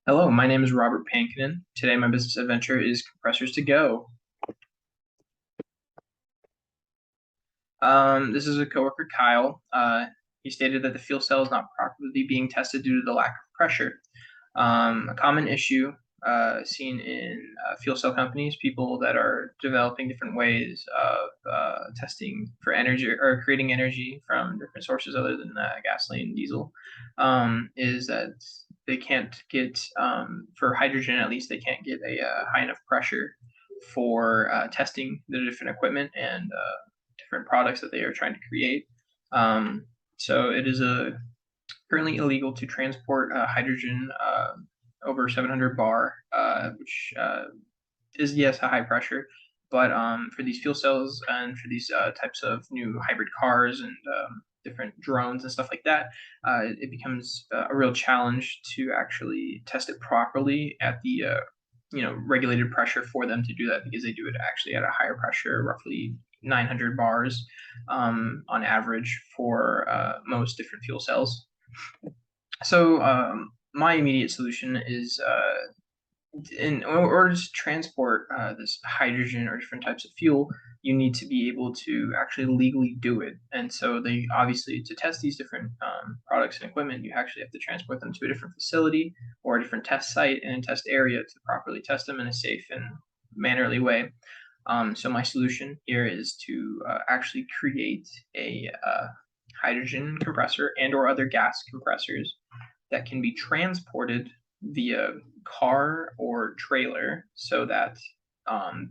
Hello, my name is Robert Pankinen. Today, my business adventure is compressors to go. This is a coworker, Kyle. He stated that the fuel cell is not properly being tested due to the lack of pressure. A common issue seen in fuel cell companies, people that are developing different ways of testing for energy or creating energy from different sources other than gasoline and diesel, is that they can't get, for hydrogen at least, they can't get a high enough pressure for testing the different equipment and different products that they are trying to create. So it is currently illegal to transport hydrogen over 700 bar, which is, yes, a high pressure. But for these fuel cells and for these types of new hybrid cars and different drones and stuff like that, it becomes a real challenge to actually test it properly at the regulated pressure for them to do that, because they do it actually at a higher pressure, roughly 900 bars on average for most different fuel cells. So my immediate solution is in order to transport this hydrogen or different types of fuel, you need to be able to actually legally do it. And so they obviously, to test these different products and equipment, you actually have to transport them to a different facility or a different test site and test area to properly test them in a safe and mannerly way. So my solution here is to actually create a hydrogen compressor and or other gas compressors that can be transported via car or trailer, so that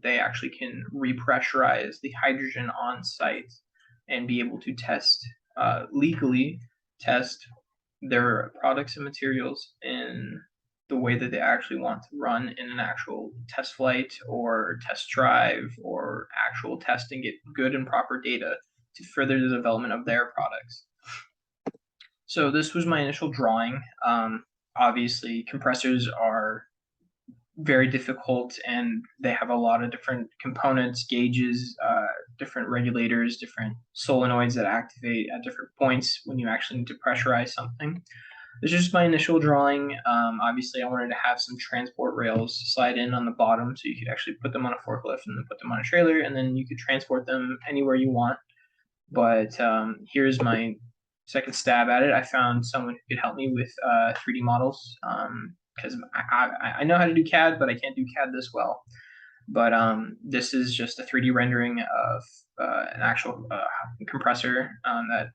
they actually can repressurize the hydrogen on site and be able to legally test their products and materials in the way that they actually want to run in an actual test flight or test drive or actual test, and get good and proper data to further the development of their products. So this was my initial drawing. Obviously, compressors are very difficult, and they have a lot of different components, gauges, different regulators, different solenoids that activate at different points when you actually need to pressurize something. This is just my initial drawing. Obviously, I wanted to have some transport rails slide in on the bottom, so you could actually put them on a forklift and then put them on a trailer, and then you could transport them anywhere you want. But here's my second stab at it. I found someone who could help me with 3D models, because I know how to do CAD, but I can't do CAD this well. But this is just a 3D rendering of an actual compressor that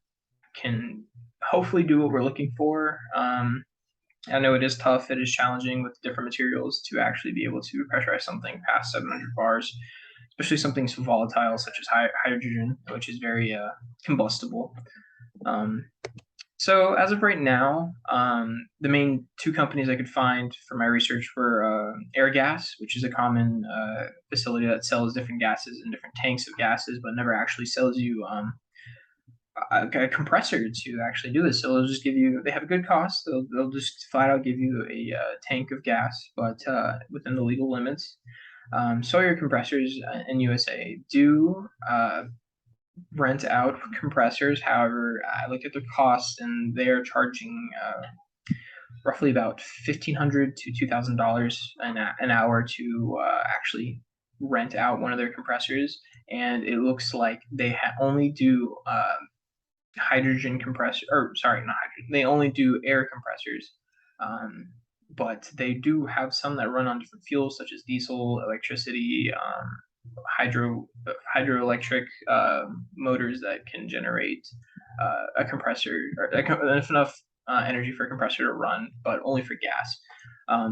can hopefully do what we're looking for. I know it is tough, it is challenging with different materials to actually be able to pressurize something past 700 bars, especially something so volatile such as hydrogen, which is very combustible. Um, so as of right now, the main two companies I could find for my research were Airgas, which is a common facility that sells different gases and different tanks of gases, but never actually sells you a compressor to actually do this. So they'll just give you, they have a good cost. They'll just flat out give you a tank of gas, but within the legal limits. Sawyer compressors in USA do rent out compressors. However, I looked at their costs, and they are charging roughly about $1,500 to $2,000 an hour to actually rent out one of their compressors. And it looks like they only do hydrogen compressor, or sorry, not hydrogen. They only do air compressors. But they do have some that run on different fuels, such as diesel, electricity, hydroelectric motors that can generate a compressor, or enough energy for a compressor to run, but only for gas.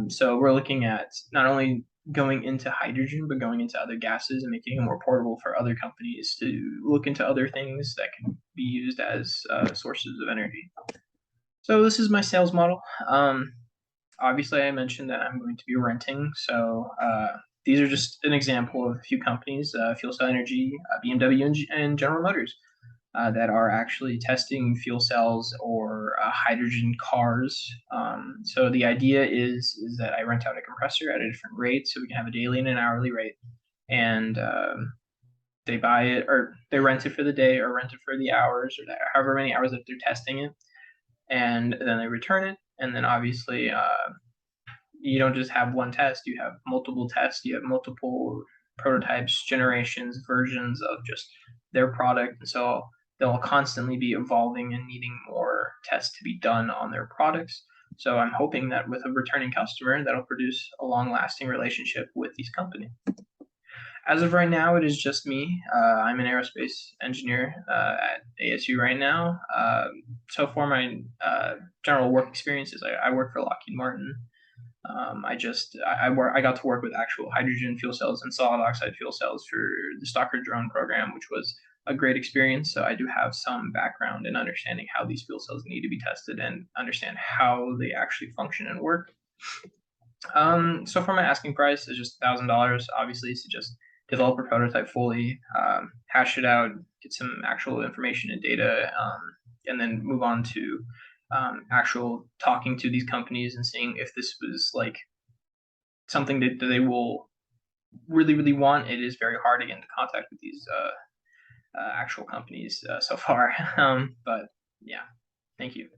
So we're looking at not only going into hydrogen, but going into other gases and making it more portable for other companies to look into other things that can be used as sources of energy. So this is my sales model. Obviously, I mentioned that I'm going to be renting, so these are just an example of a few companies: Fuel Cell Energy, BMW, and General Motors, that are actually testing fuel cells or hydrogen cars. So the idea is that I rent out a compressor at a different rate, so we can have a daily and an hourly rate, and they buy it, or they rent it for the day, or rent it for the hours, or however many hours that they're testing it, and then they return it, and then obviously you don't just have one test, you have multiple tests, you have multiple prototypes, generations, versions of just their product. And so they'll constantly be evolving and needing more tests to be done on their products. So I'm hoping that with a returning customer, that'll produce a long-lasting relationship with these companies. As of right now, it is just me. I'm an aerospace engineer at ASU right now. So for my general work experiences, I work for Lockheed Martin. I got to work with actual hydrogen fuel cells and solid oxide fuel cells for the Stalker drone program, which was a great experience. So I do have some background in understanding how these fuel cells need to be tested and understand how they actually function and work. So for my asking price is just $1,000, obviously, to just develop a prototype fully, hash it out, get some actual information and data, and then move on to actual talking to these companies and seeing if this was like something that they will really want. It is very hard to get into contact with these actual companies so far, but yeah, thank you.